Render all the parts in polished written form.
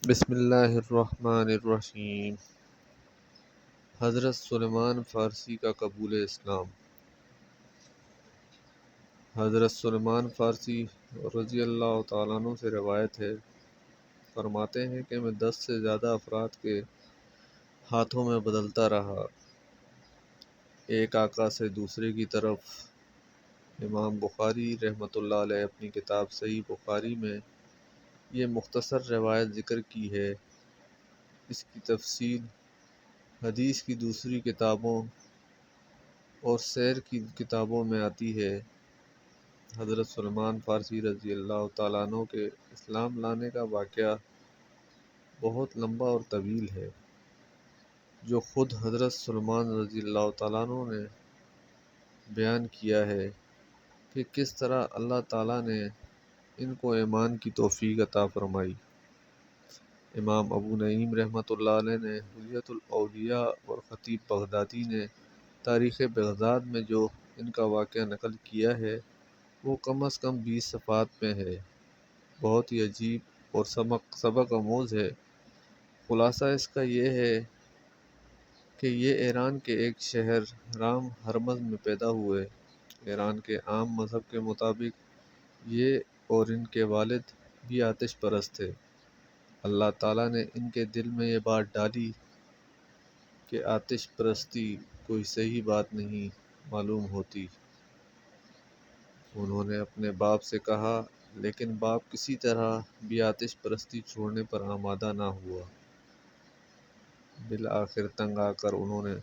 بسم اللہ الرحمن الرحیم۔ حضرت سلیمان فارسی کا قبول اسلام۔ حضرت سلیمان فارسی رضی اللہ تعالیٰ عنہ سے روایت ہے، فرماتے ہیں کہ میں 10 سے زیادہ افراد کے ہاتھوں میں بدلتا رہا، ایک آقا سے دوسرے کی طرف۔ امام بخاری رحمۃ اللہ علیہ اپنی کتاب صحیح بخاری میں یہ مختصر روایت ذکر کی ہے۔ اس کی تفصیل حدیث کی دوسری کتابوں اور سیر کی کتابوں میں آتی ہے۔ حضرت سلیمان فارسی رضی اللہ تعالیٰ عنہ کے اسلام لانے کا واقعہ بہت لمبا اور طویل ہے، جو خود حضرت سلیمان رضی اللہ تعالیٰ عنہ نے بیان کیا ہے کہ کس طرح اللہ تعالیٰ نے ان کو ایمان کی توفیق عطا فرمائی۔ امام ابو نعیم رحمۃ اللہ علیہ نے حلیۃ الاولیاء اور خطیب بغدادی نے تاریخ بغداد میں جو ان کا واقعہ نقل کیا ہے وہ کم از کم 20 صفحات میں ہے، بہت ہی عجیب اور سبق آموز ہے۔ خلاصہ اس کا یہ ہے کہ یہ ایران کے ایک شہر رام ہرمز میں پیدا ہوئے۔ ایران کے عام مذہب کے مطابق یہ اور ان کے والد بھی آتش پرست تھے۔ اللہ تعالیٰ نے ان کے دل میں یہ بات ڈالی کہ آتش پرستی کوئی صحیح بات نہیں معلوم ہوتی۔ انہوں نے اپنے باپ سے کہا، لیکن باپ کسی طرح بھی آتش پرستی چھوڑنے پر آمادہ نہ ہوا۔ بالآخر تنگ آ کر انہوں نے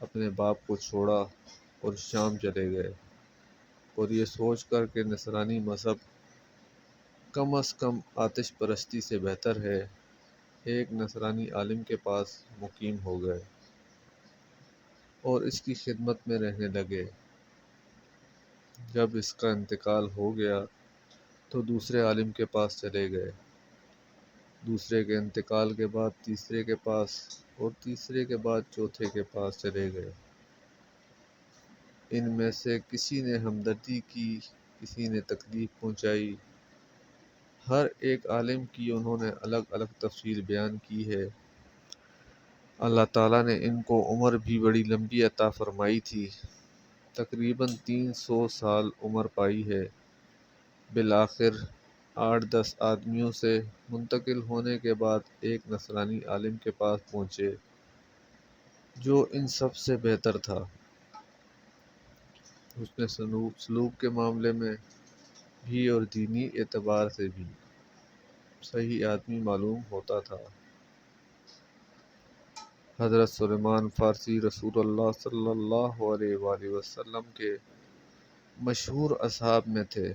اپنے باپ کو چھوڑا اور شام چلے گئے، اور یہ سوچ کر کہ نصرانی مذہب کم از کم آتش پرستی سے بہتر ہے، ایک نصرانی عالم کے پاس مقیم ہو گئے اور اس کی خدمت میں رہنے لگے۔ جب اس کا انتقال ہو گیا تو دوسرے عالم کے پاس چلے گئے، دوسرے کے انتقال کے بعد تیسرے کے پاس، اور تیسرے کے بعد چوتھے کے پاس چلے گئے۔ ان میں سے کسی نے ہمدردی کی، کسی نے تکلیف پہنچائی، ہر ایک عالم کی انہوں نے الگ الگ تفصیل بیان کی ہے۔ اللہ تعالیٰ نے ان کو عمر بھی بڑی لمبی عطا فرمائی تھی، تقریباً 300 سال عمر پائی ہے۔ بالآخر 8-10 آدمیوں سے منتقل ہونے کے بعد ایک نصرانی عالم کے پاس پہنچے جو ان سب سے بہتر تھا۔ حسن سلوک کے معاملے میں بھی اور دینی اعتبار سے بھی صحیح آدمی معلوم ہوتا تھا۔ حضرت سلیمان فارسی رسول اللہ صلی اللہ علیہ وآلہ وسلم کے مشہور اصحاب میں تھے۔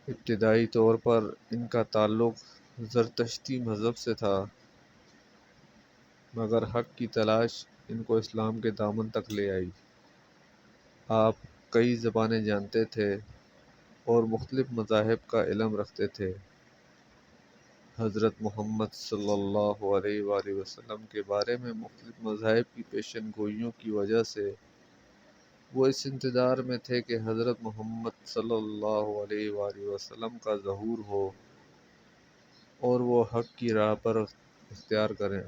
ابتدائی طور پر ان کا تعلق زرتشتی مذہب سے تھا، مگر حق کی تلاش ان کو اسلام کے دامن تک لے آئی۔ آپ کئی زبانیں جانتے تھے اور مختلف مذاہب کا علم رکھتے تھے۔ حضرت محمد صلی اللہ علیہ وآلہ وسلم کے بارے میں مختلف مذاہب کی پیشن گوئیوں کی وجہ سے وہ اس انتظار میں تھے کہ حضرت محمد صلی اللہ علیہ وآلہ وسلم کا ظہور ہو اور وہ حق کی راہ پر اختیار کریں۔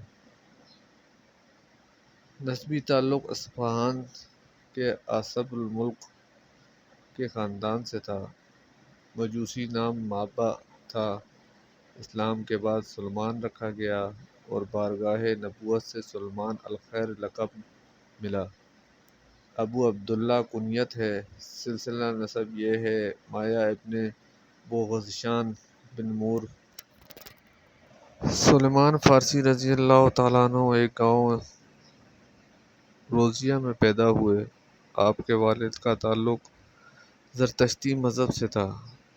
نسبی تعلق اصفہان کے اعصب الملک کے خاندان سے تھا۔ مجوسی نام مابا تھا۔ اسلام کے بعد سلمان رکھا گیا اور بارگاہ نبوت سے سلمان الخیر لقب ملا۔ ابو عبداللہ کنیت ہے۔ سلسلہ نسب یہ ہے: مایا ابن بوغزشان بن مور۔ سلیمان فارسی رضی اللہ تعالیٰ عنہ ایک گاؤں روزیہ میں پیدا ہوئے۔ آپ کے والد کا تعلق زرتشتی مذہب سے تھا،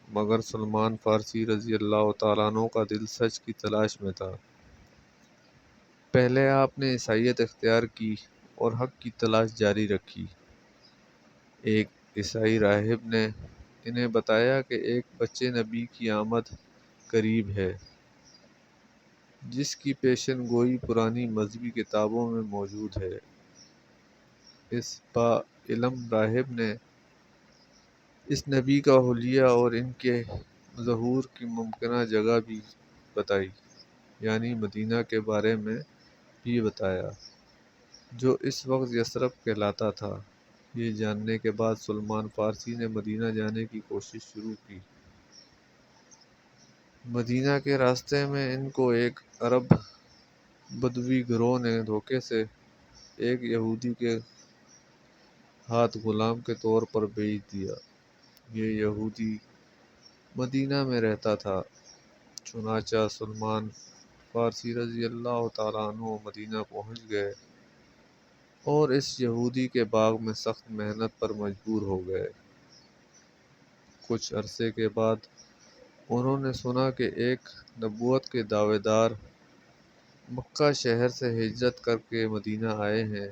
مگر سلیمان فارسی رضی اللہ تعالیٰ عنہ کا دل سچ کی تلاش میں تھا۔ پہلے آپ نے عیسائیت اختیار کی اور حق کی تلاش جاری رکھی۔ ایک عیسائی راہب نے انہیں بتایا کہ ایک بچے نبی کی آمد قریب ہے، جس کی پیشن گوئی پرانی مذہبی کتابوں میں موجود ہے۔ اس با علم راہب نے اس نبی کا حلیہ اور ان کے ظہور کی ممکنہ جگہ بھی بتائی، یعنی مدینہ کے بارے میں بھی بتایا، جو اس وقت یثرب کہلاتا تھا۔ یہ جاننے کے بعد سلمان فارسی نے مدینہ جانے کی کوشش شروع کی۔ مدینہ کے راستے میں ان کو ایک عرب بدوی گروہ نے دھوکے سے ایک یہودی کے ہاتھ غلام کے طور پر بیچ دیا۔ یہ یہودی مدینہ میں رہتا تھا، چنانچہ سلمان فارسی رضی اللہ تعالیٰ عنہ مدینہ پہنچ گئے اور اس یہودی کے باغ میں سخت محنت پر مجبور ہو گئے۔ کچھ عرصے کے بعد انہوں نے سنا کہ ایک نبوت کے دعوے دار مکہ شہر سے ہجرت کر کے مدینہ آئے ہیں۔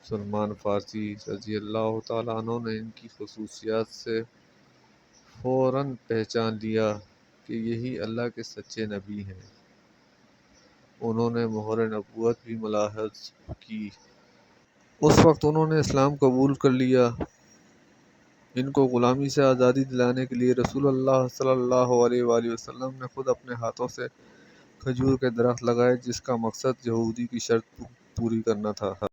سلمان فارسی رضی اللہ تعالیٰ عنہ نے ان کی خصوصیات سے فوراً پہچان لیا کہ یہی اللہ کے سچے نبی ہیں۔ انہوں نے مہر نبوت بھی ملاحظ کی۔ اس وقت انہوں نے اسلام قبول کر لیا۔ ان کو غلامی سے آزادی دلانے کے لیے رسول اللہ صلی اللہ علیہ وآلہ وسلم نے خود اپنے ہاتھوں سے کھجور کے درخت لگائے، جس کا مقصد یہودی کی شرط پوری کرنا تھا۔